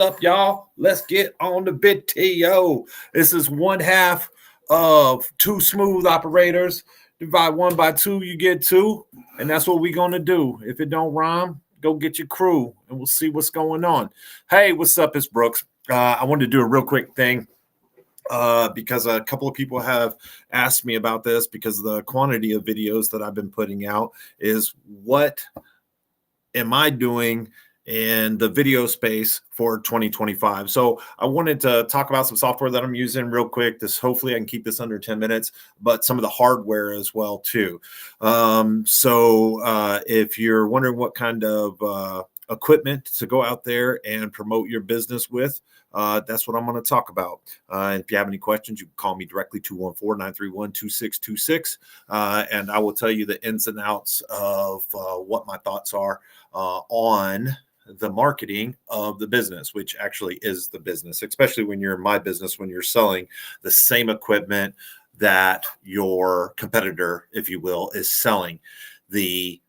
Up, y'all? Let's get on the video. This is one half of two smooth operators. Divide one by two, you get two, and that's what we're gonna do. If it don't rhyme, go get your crew, and we'll see what's going on. Hey, what's up? It's Brooks. I wanted to do a real quick thing because a couple of people have asked me about this because the quantity of videos that I've been putting out is what am I doing in the video space for 2025. So I wanted to talk about some software that I'm using real quick. Hopefully I can keep this under 10 minutes, but some of the hardware as well too. If you're wondering what kind of equipment to go out there and promote your business with, that's what I'm going to talk about. And if you have any questions, you can call me directly, 214-931-2626. And I will tell you the ins and outs of what my thoughts are on the marketing of the business, which actually is the business, especially when you're in my business, when you're selling the same equipment that your competitor, if you will, is selling. The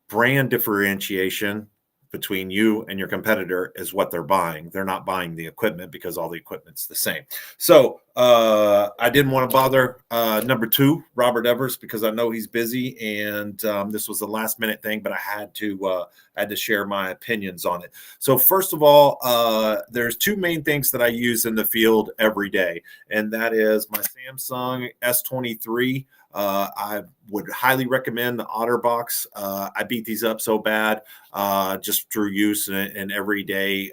brand differentiation between you and your competitor is what they're buying. They're not buying the equipment because all the equipment's the same. So I didn't want to bother number two, Robert Evers, because I know he's busy, and this was a last minute thing, but I had to share my opinions on it. So first of all, there's two main things that I use in the field every day, and that is my Samsung S23. I would highly recommend the OtterBox. I beat these up so bad just through use and every day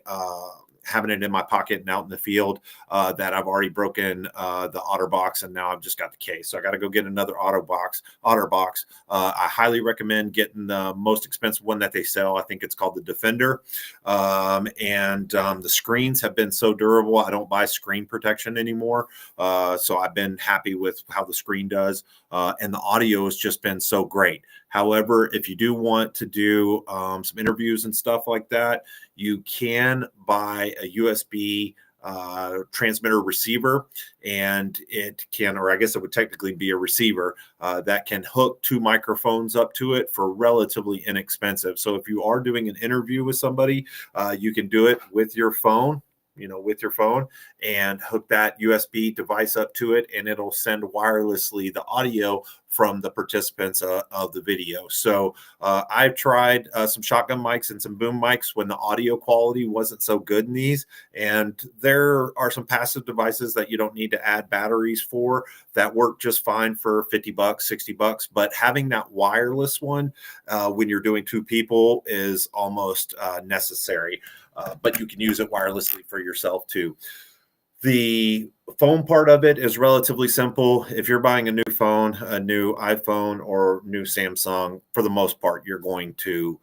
having it in my pocket and out in the field that I've already broken the OtterBox, and now I've just got the case. So I got to go get another OtterBox. I highly recommend getting the most expensive one that they sell. I think it's called the Defender. The screens have been so durable. I don't buy screen protection anymore. So I've been happy with how the screen does. And the audio has just been so great. However, if you do want to do some interviews and stuff like that, you can buy a USB transmitter receiver, and it can, or I guess it would technically be a receiver that can hook two microphones up to it for relatively inexpensive. So if you are doing an interview with somebody, you can do it with your phone. And hook that USB device up to it, and it'll send wirelessly the audio from the participants of the video. So I've tried some shotgun mics and some boom mics when the audio quality wasn't so good in these. And there are some passive devices that you don't need to add batteries for that work just fine for $50, $60. But having that wireless one when you're doing two people is almost necessary. But you can use it wirelessly for yourself too. The phone part of it is relatively simple. If you're buying a new phone, a new iPhone or new Samsung, for the most part, you're going to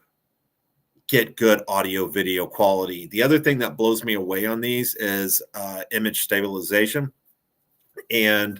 get good audio video quality. The other thing that blows me away on these is image stabilization. And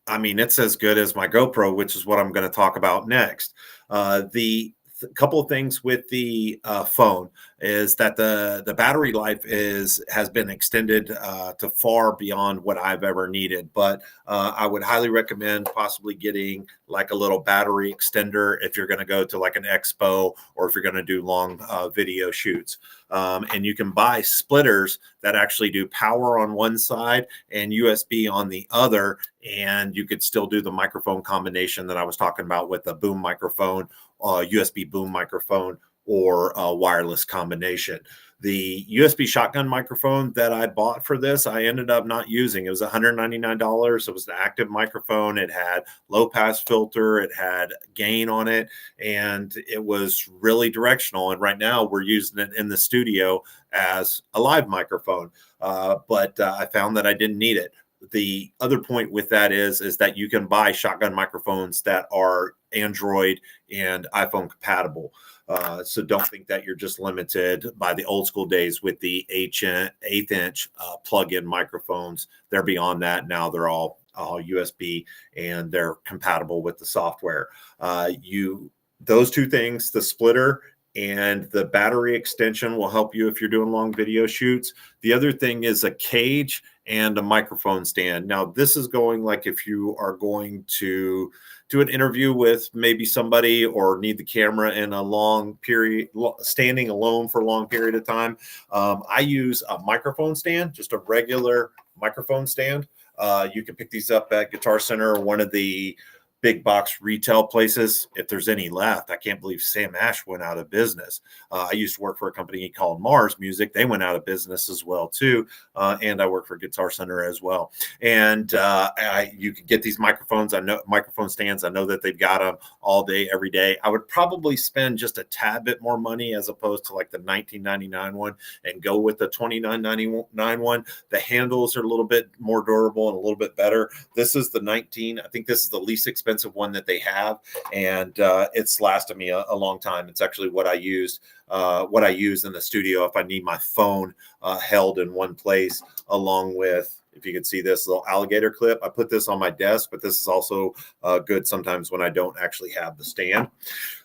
I mean, it's as good as my GoPro, which is what I'm going to talk about next. The couple of things with the phone is that the battery life has been extended to far beyond what I've ever needed. But I would highly recommend possibly getting like a little battery extender if you're going to go to like an expo or if you're going to do long video shoots. And you can buy splitters that actually do power on one side and USB on the other, and you could still do the microphone combination that I was talking about with the boom microphone, USB boom microphone, or a wireless combination. The USB shotgun microphone that I bought for this, I ended up not using. It was $199. It was an active microphone. It had low pass filter. It had gain on it, and it was really directional. And right now we're using it in the studio as a live microphone. But I found that I didn't need it. The other point with that is that you can buy shotgun microphones that are Android and iPhone compatible. So don't think that you're just limited by the old school days with the eighth inch plug-in microphones. They're beyond that now. They're all USB, and they're compatible with the software. Those two things, the splitter and the battery extension, will help you if you're doing long video shoots. The other thing is a cage and a microphone stand. Now, this is going like if you are going to do an interview with maybe somebody or need the camera in a long period, standing alone for a long period of time, I use a microphone stand, just a regular microphone stand. You can pick these up at Guitar Center or one of the big box retail places, if there's any left. I can't believe Sam Ash went out of business. I used to work for a company called Mars Music. They went out of business as well too. And I work for Guitar Center as well. And you can get these microphones. I know microphone stands. I know that they've got them all day, every day. I would probably spend just a tad bit more money as opposed to like the $19.99 one and go with the $29.99 one. The handles are a little bit more durable and a little bit better. This is the 19. I think this is the least expensive one that they have, and it's lasted me a long time. It's actually what I use in the studio if I need my phone held in one place, along with, if you can see this little alligator clip. I put this on my desk, but this is also good sometimes when I don't actually have the stand.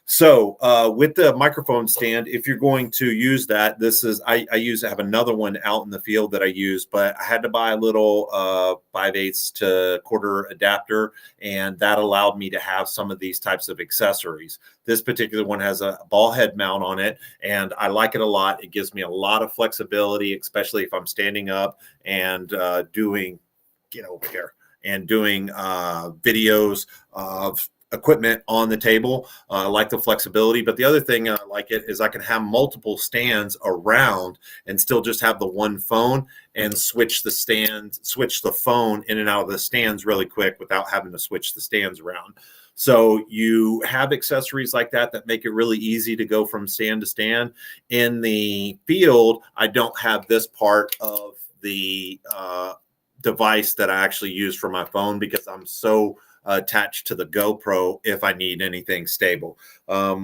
So with the microphone stand, if you're going to use that, this is, I have another one out in the field that I use, but I had to buy a little 5/8 to quarter adapter, and that allowed me to have some of these types of accessories. This particular one has a ball head mount on it, and I like it a lot. It gives me a lot of flexibility, especially if I'm standing up and doing, get over here, and doing videos of equipment on the table. I like the flexibility, but the other thing I like it is I can have multiple stands around and still just have the one phone and switch the phone in and out of the stands really quick without having to switch the stands around. So you have accessories like that that make it really easy to go from stand to stand. In the field, I don't have this part of the device that I actually use for my phone because I'm so attached to the GoPro if I need anything stable,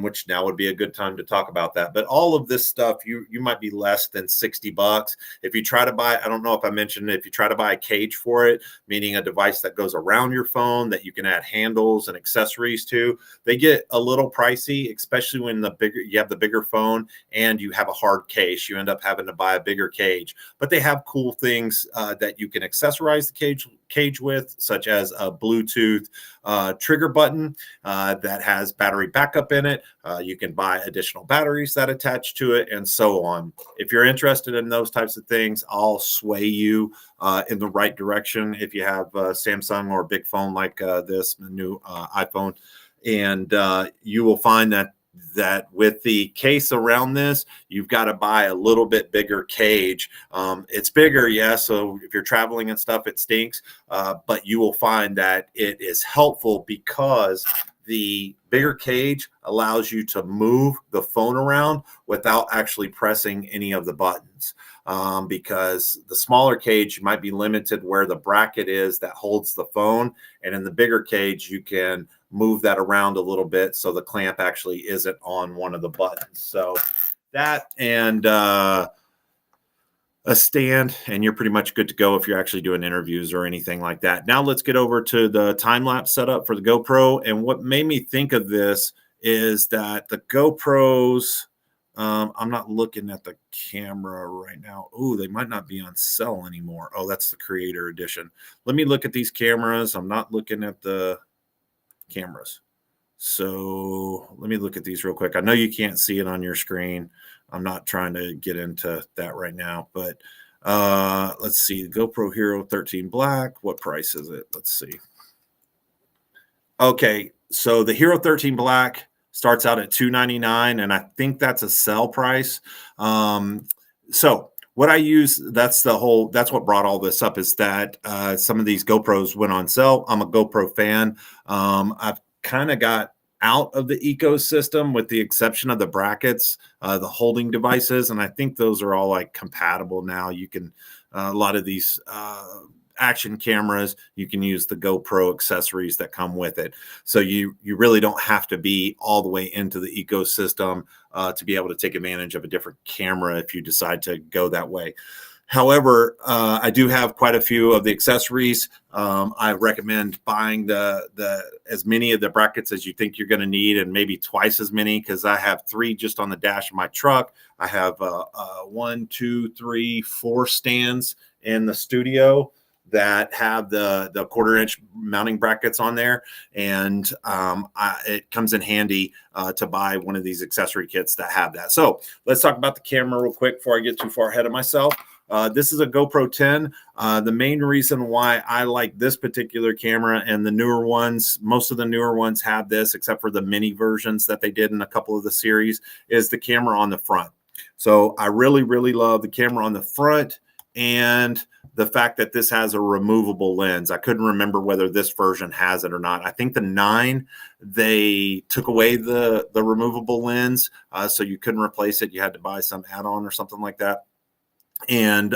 which now would be a good time to talk about that. But all of this stuff, you might be less than $60. If you try to buy, I don't know if I mentioned it, if you try to buy a cage for it, meaning a device that goes around your phone that you can add handles and accessories to, they get a little pricey, especially when you have the bigger phone and you have a hard case. You end up having to buy a bigger cage. But they have cool things that you can accessorize the cage with, such as a Bluetooth trigger button that has battery backup in it. You can buy additional batteries that attach to it, and so on. If you're interested in those types of things, I'll sway you in the right direction if you have a Samsung or a big phone like this, the new iPhone. And you will find that with the case around this, you've got to buy a little bit bigger cage. It's bigger, yeah, so if you're traveling and stuff, it stinks, but you will find that it is helpful because the bigger cage allows you to move the phone around without actually pressing any of the buttons. Because the smaller cage, you might be limited where the bracket is that holds the phone. And in the bigger cage, you can move that around a little bit so the clamp actually isn't on one of the buttons. So that and a stand, and you're pretty much good to go if you're actually doing interviews or anything like that. Now let's get over to the time-lapse setup for the GoPro. And what made me think of this is that the GoPros, I'm not looking at the camera right now. Oh, they might not be on sale anymore. Oh, that's the Creator Edition. Let me look at these cameras. I'm not looking at the cameras. So let me look at these real quick. I know you can't see it on your screen. I'm not trying to get into that right now, but let's see. GoPro Hero 13 Black. What price is it? Let's see. Okay, so the Hero 13 Black starts out at $299, and I think that's a sale price. So what I use, that's what brought all this up, is that some of these GoPros went on sale. I'm a GoPro fan. I've kind of got out of the ecosystem with the exception of the brackets, the holding devices, and I think those are all like compatible now. You can a lot of these action cameras, you can use the GoPro accessories that come with it. So you really don't have to be all the way into the ecosystem to be able to take advantage of a different camera if you decide to go that way. However, I do have quite a few of the accessories. I recommend buying the as many of the brackets as you think you're going to need, and maybe twice as many, because I have 3 just on the dash of my truck. I have 1, 2, 3, 4 stands in the studio that have the 1/4-inch mounting brackets on there, and it comes in handy to buy one of these accessory kits that have that. So let's talk about the camera real quick before I get too far ahead of myself. This is a GoPro 10. The main reason why I like this particular camera, and the newer ones, most of the newer ones have this, except for the mini versions that they did in a couple of the series, is the camera on the front. So I really, really love the camera on the front, and the fact that this has a removable lens. I couldn't remember whether this version has it or not. I think the 9, they took away the removable lens, so you couldn't replace it. You had to buy some add-on or something like that. And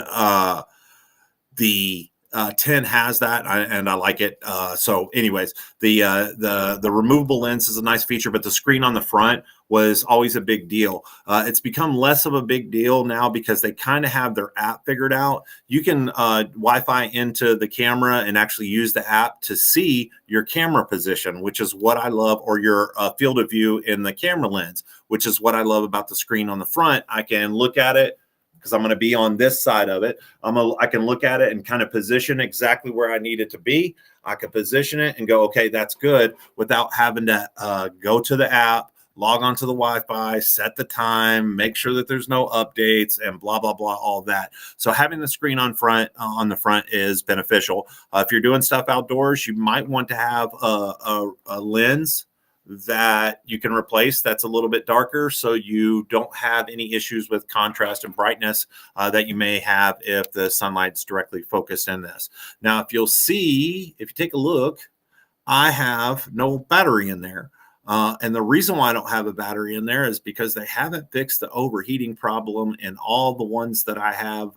the 10 has that, and I like it. So anyways, the removable lens is a nice feature, but the screen on the front was always a big deal. It's become less of a big deal now because they kind of have their app figured out. You can Wi-Fi into the camera and actually use the app to see your camera position, which is what I love, or your field of view in the camera lens, which is what I love about the screen on the front. I can look at it, because I'm going to be on this side of it. I can look at it and kind of position exactly where I need it to be. I can position it and go, okay, that's good, without having to go to the app, log onto the Wi-Fi, set the time, make sure that there's no updates, and blah, blah, blah, all that. So having the screen on the front is beneficial. If you're doing stuff outdoors, you might want to have a lens that you can replace that's a little bit darker, so you don't have any issues with contrast and brightness that you may have if the sunlight's directly focused in this. Now, if you take a look, I have no battery in there. And the reason why I don't have a battery in there is because they haven't fixed the overheating problem in all the ones that I have,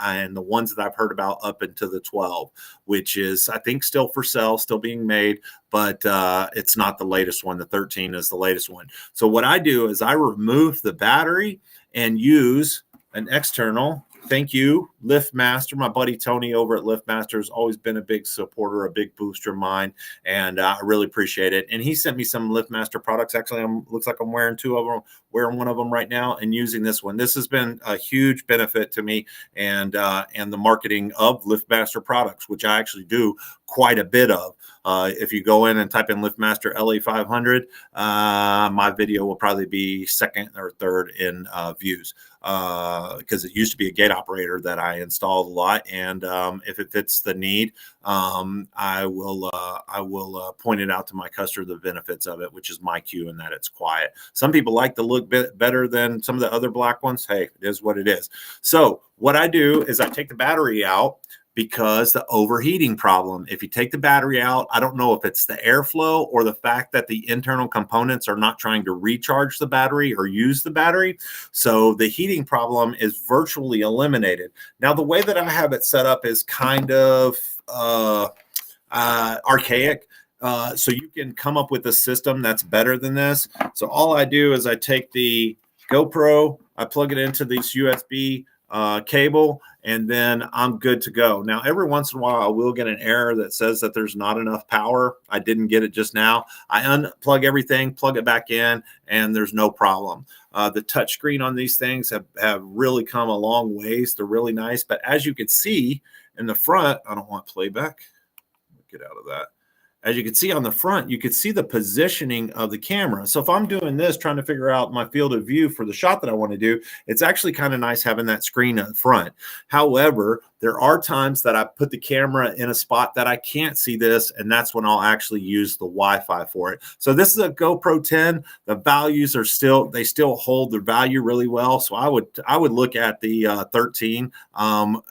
and the ones that I've heard about up into the 12, which is, I think, still for sale, still being made, but it's not the latest one. The 13 is the latest one. So what I do is I remove the battery and use an external. Thank you, LiftMaster. My buddy Tony over at LiftMaster has always been a big supporter, a big booster of mine, and I really appreciate it. And he sent me some LiftMaster products. Actually, looks like I'm wearing 2 of them, wearing one of them right now, and using this one. This has been a huge benefit to me, and the marketing of LiftMaster products, which I actually do quite a bit of. If you go in and type in LiftMaster LA500, my video will probably be second or third in views, because it used to be a gate operator that I installed a lot. And if it fits the need, I will point it out to my customer, the benefits of it, which is my cue, and that it's quiet. Some people like the look bit better than some of the other black ones. Hey, it is what it is. So what I do is I take the battery out, because the overheating problem. If you take the battery out, I don't know if it's the airflow or the fact that the internal components are not trying to recharge the battery or use the battery. So the heating problem is virtually eliminated. Now, the way that I have it set up is kind of archaic. So you can come up with a system that's better than this. So all I do is I take the GoPro, I plug it into this USB cable, and then I'm good to go. Now, every once in a while, I will get an error that says that there's not enough power. I didn't get it just now. I unplug everything, plug it back in, and there's no problem. The touch screen on these things have really come a long ways. They're really nice. But as you can see in the front, I don't want playback. Get out of that. As you can see on the front, you can see the positioning of the camera. So if I'm doing this, trying to figure out my field of view for the shot that I want to do, it's actually kind of nice having that screen up front. However, there are times that I put the camera in a spot that I can't see this, and that's when I'll actually use the Wi-Fi for it. So this is a GoPro 10. The values are still hold their value really well. So I would look at the 13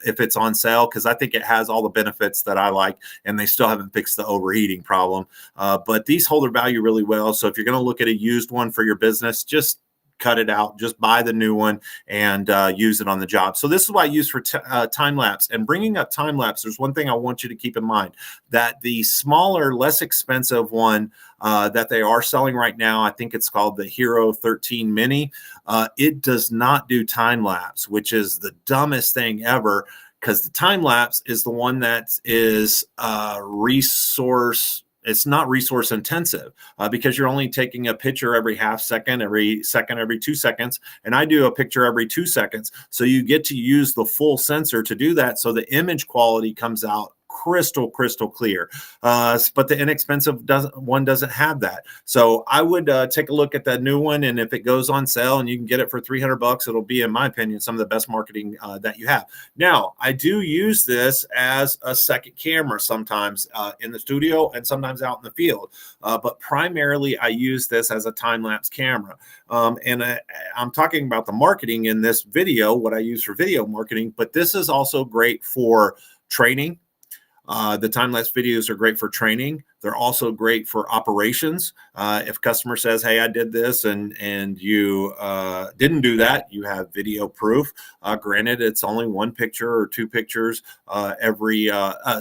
if it's on sale, because I think it has all the benefits that I like, and they still haven't fixed the overheating problem. But these hold their value really well. So if you're going to look at a used one for your business, just cut it out, just buy the new one and use it on the job. So this is what I use for time lapse. And bringing up time lapse, there's one thing I want you to keep in mind, that the smaller, less expensive one that they are selling right now, I think it's called the Hero 13 Mini. It does not do time lapse, which is the dumbest thing ever, because the time lapse is the one that is it's not resource intensive, because you're only taking a picture every half second, every 2 seconds. And I do a picture every 2 seconds. So you get to use the full sensor to do that. So the image quality comes out crystal clear. But the inexpensive doesn't have that. So I would take a look at that new one, and if it goes on sale and you can get it for $300, it'll be, in my opinion, some of the best marketing that you have. Now, I do use this as a second camera sometimes in the studio and sometimes out in the field, but primarily I use this as a time-lapse camera. I'm talking about the marketing in this video, what I use for video marketing, but this is also great for training. The time-lapse videos are great for training. They're also great for operations. If a customer says, hey, I did this and you didn't do that, you have video proof. Granted, it's only one picture or two pictures every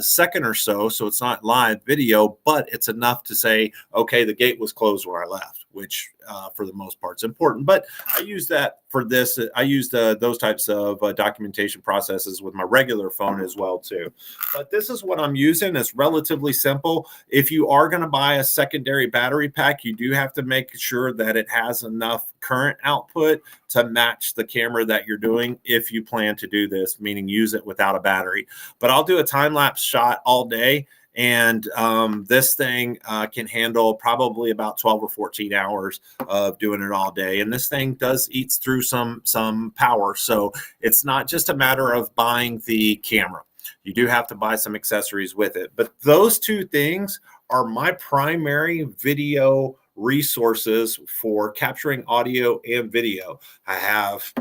second or so, so it's not live video, but it's enough to say, okay, the gate was closed when I left, which for the most part is important. But I use that for this. I used those types of documentation processes with my regular phone as well too. But this is what I'm using. It's relatively simple. If you are going to buy a secondary battery pack, you do have to make sure that it has enough current output to match the camera that you're doing if you plan to do this, meaning use it without a battery. But I'll do a time-lapse shot all day. And this thing can handle probably about 12 or 14 hours of doing it all day. And this thing eats through some power. So it's not just a matter of buying the camera. You do have to buy some accessories with it. But those two things are my primary video resources for capturing audio and video. I have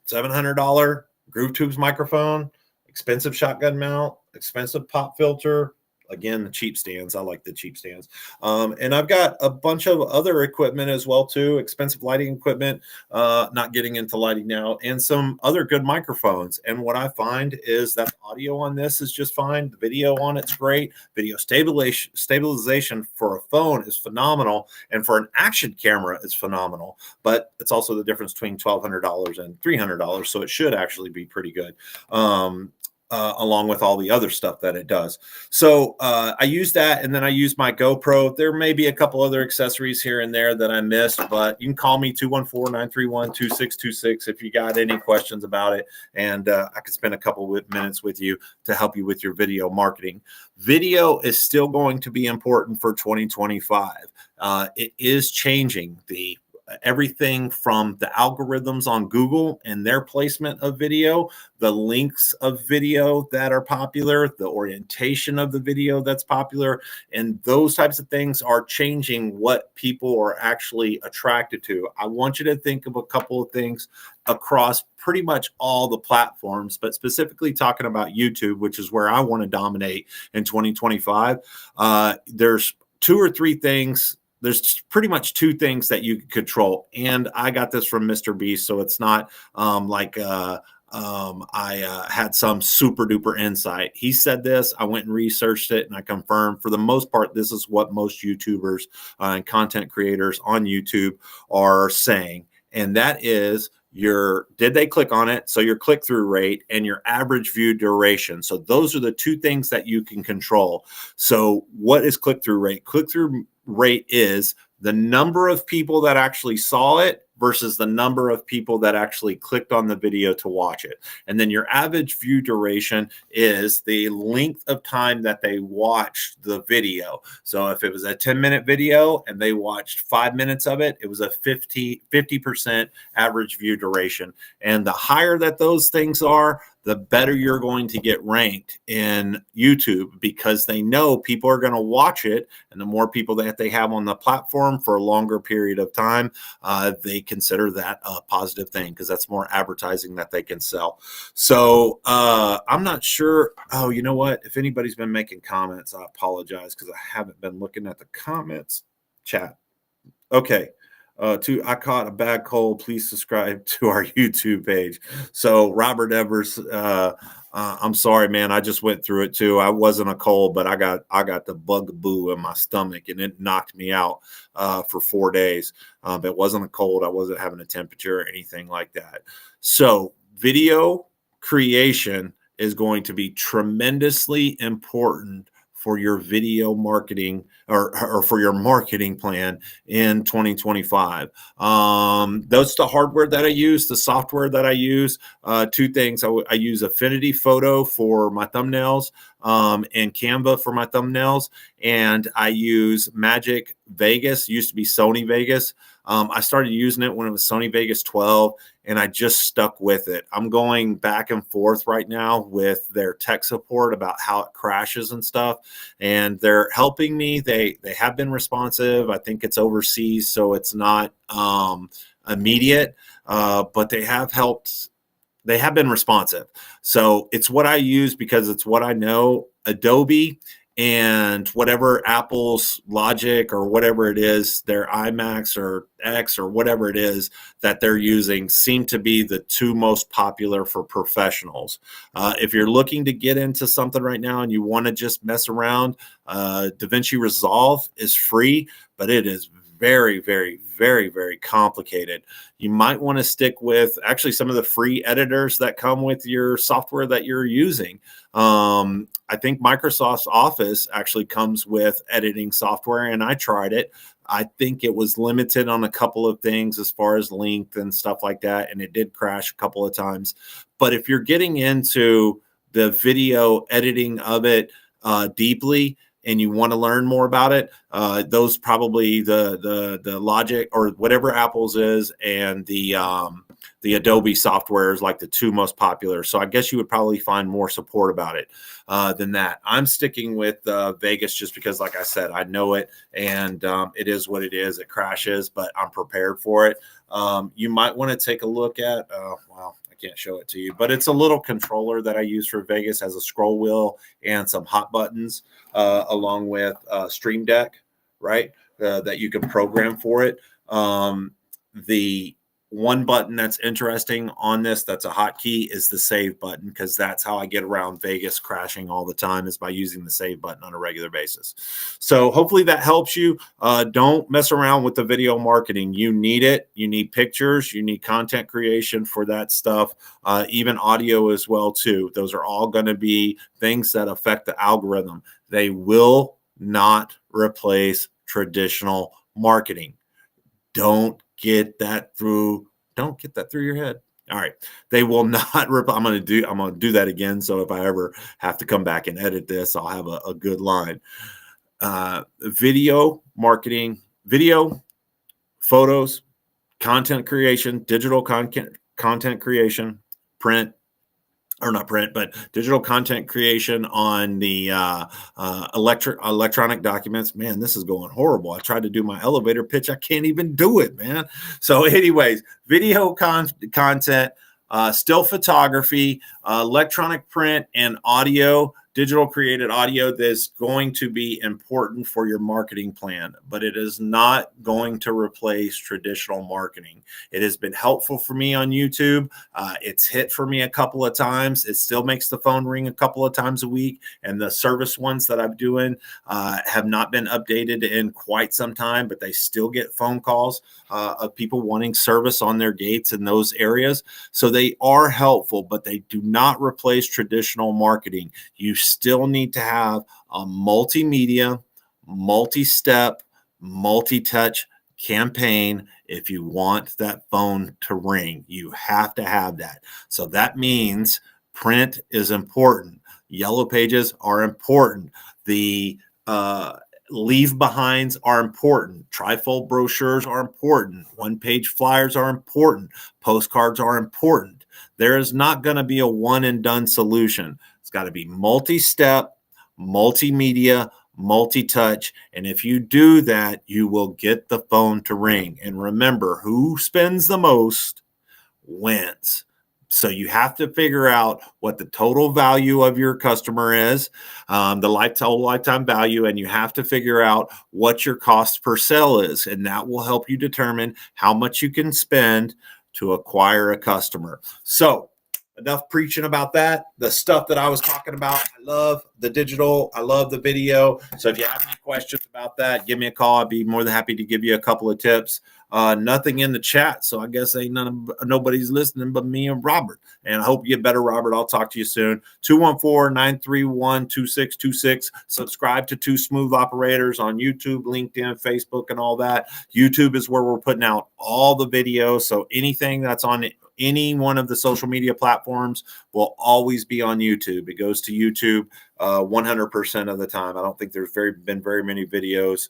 $700 Groove Tubes microphone, expensive shotgun mount, expensive pop filter. Again, the cheap stands. I like the cheap stands. And I've got a bunch of other equipment as well too, expensive lighting equipment, not getting into lighting now, and some other good microphones. And what I find is that audio on this is just fine. The video on it's great. Video stabilization for a phone is phenomenal. And for an action camera, it's phenomenal. But it's also the difference between $1,200 and $300. So it should actually be pretty good. Along with all the other stuff that it does. So I use that, and then I use my GoPro. There may be a couple other accessories here and there that I missed, but you can call me 214-931-2626 if you got any questions about it, and I could spend a couple minutes with you to help you with your video marketing. Video is still going to be important for 2025. It is changing. Everything from the algorithms on Google and their placement of video, the links of video that are popular, the orientation of the video that's popular, and those types of things are changing what people are actually attracted to. I want you to think of a couple of things across pretty much all the platforms, but specifically talking about YouTube, which is where I want to dominate in 2025. There's pretty much two things that you can control. And I got this from Mr. Beast, so it's not I had some super duper insight. He said this, I went and researched it, and I confirmed for the most part, this is what most YouTubers and content creators on YouTube are saying. And that is did they click on it? So your click-through rate and your average view duration. So those are the two things that you can control. So what is click-through rate? Click-through rate is the number of people that actually saw it versus the number of people that actually clicked on the video to watch it. And then your average view duration is the length of time that they watched the video. So if it was a 10-minute video and they watched 5 minutes of it, it was a 50% average view duration. And the higher that those things are, the better you're going to get ranked in YouTube, because they know people are going to watch it. And the more people that they have on the platform for a longer period of time, they consider that a positive thing, because that's more advertising that they can sell. So I'm not sure. Oh, you know what? If anybody's been making comments, I apologize, because I haven't been looking at the comments chat. Okay. I caught a bad cold. Please subscribe to our YouTube page. So Robert Evers, I'm sorry, man. I just went through it too. I wasn't a cold, but I got the bugaboo in my stomach, and it knocked me out for 4 days. It wasn't a cold. I wasn't having a temperature or anything like that. So video creation is going to be tremendously important for your video marketing or for your marketing plan in 2025. That's the hardware that I use. The software that I use, two things. I use Affinity Photo for my thumbnails, and Canva for my thumbnails, and I use Magic Vegas. Used to be Sony Vegas. I started using it when it was Sony Vegas 12, and I just stuck with it. I'm going back and forth right now with their tech support about how it crashes and stuff, and they're helping me. They have been responsive. I think it's overseas, so it's not immediate, but they have helped. They have been responsive. So it's what I use because it's what I know. Adobe and whatever Apple's Logic or whatever it is, their IMAX or X or whatever it is that they're using seem to be the two most popular for professionals. If you're looking to get into something right now and you want to just mess around, DaVinci Resolve is free, but it is very, very, very, very complicated. You might want to stick with actually some of the free editors that come with your software that you're using. I think Microsoft Office actually comes with editing software, and I tried it. I think it was limited on a couple of things as far as length and stuff like that, and it did crash a couple of times. But if you're getting into the video editing of it deeply, and you want to learn more about it, those probably the Logic or whatever Apple's is, and the Adobe software is like the two most popular. So I guess you would probably find more support about it than that. I'm sticking with Vegas just because, like I said, I know it, and it is what it is. It crashes, but I'm prepared for it. You might want to take a look at, well, I can't show it to you, but it's a little controller that I use for Vegas. Has a scroll wheel and some hot buttons along with Stream Deck, right? That you can program for it. The one button that's interesting on this that's a hotkey is the save button, because that's how I get around Vegas crashing all the time, is by using the save button on a regular basis. So hopefully that helps you. Don't mess around with the video marketing. You need it. You need pictures. You need content creation for that stuff, even audio as well too. Those are all going to be things that affect the algorithm. They will not replace traditional marketing. Don't get that through your head. All right. They will not I'm going to do that again. So if I ever have to come back and edit this, I'll have a good line. Video marketing, video, photos, content creation, digital content creation, digital content creation on the electronic documents. Man, this is going horrible. I tried to do my elevator pitch. I can't even do it, man. So anyways, video content, still photography, electronic print, and audio, digital created audio, that's going to be important for your marketing plan, but it is not going to replace traditional marketing. It has been helpful for me on YouTube. It's hit for me a couple of times. It still makes the phone ring a couple of times a week, and the service ones that I'm doing have not been updated in quite some time, but they still get phone calls of people wanting service on their gates in those areas. So they are helpful, but they do not replace traditional marketing. You still need to have a multimedia, multi-step, multi-touch campaign if you want that phone to ring. You have to have that. So that means print is important. Yellow pages are important. The leave behinds are important. Trifold brochures are important. One-page flyers are important. Postcards are important. There is not going to be a one and done solution. It's got to be multi-step, multimedia, multi-touch. And if you do that, you will get the phone to ring. And remember, who spends the most wins. So you have to figure out what the total value of your customer is, the total lifetime value, and you have to figure out what your cost per sale is. And that will help you determine how much you can spend to acquire a customer. So enough preaching about that. The stuff that I was talking about, I love the digital, I love the video. So if you have any questions about that, give me a call. I'd be more than happy to give you a couple of tips. Nothing in the chat, so I guess ain't nobody's listening but me and Robert. And I hope you get better, Robert. I'll talk to you soon. 214-931-2626. Subscribe to Two Smooth Operators on YouTube, LinkedIn, Facebook, and all that. YouTube is where we're putting out all the videos. So anything that's on any one of the social media platforms will always be on YouTube. It goes to YouTube 100% of the time. I don't think there's been very many videos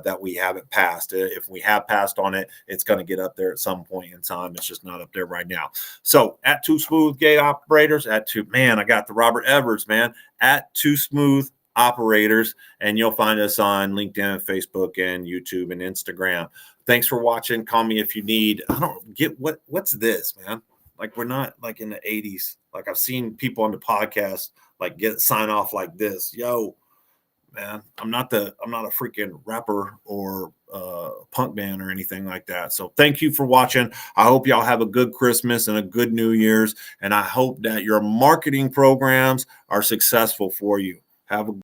that we haven't passed. If we have passed on it, it's going to get up there at some point in time. It's just not up there right now. So at Two Smooth Gate Operators, I got the Robert Edwards, man, at Two Smooth Operators, and you'll find us on LinkedIn, Facebook, and YouTube and Instagram. Thanks for watching. Call me if you need. I don't get what's this, man. Like, we're not like in the 80s. Like, I've seen people on the podcast like sign off like this. Yo, man, I'm not a freaking rapper or punk band or anything like that. So thank you for watching. I hope y'all have a good Christmas and a good New Year's, and I hope that your marketing programs are successful for you. Have a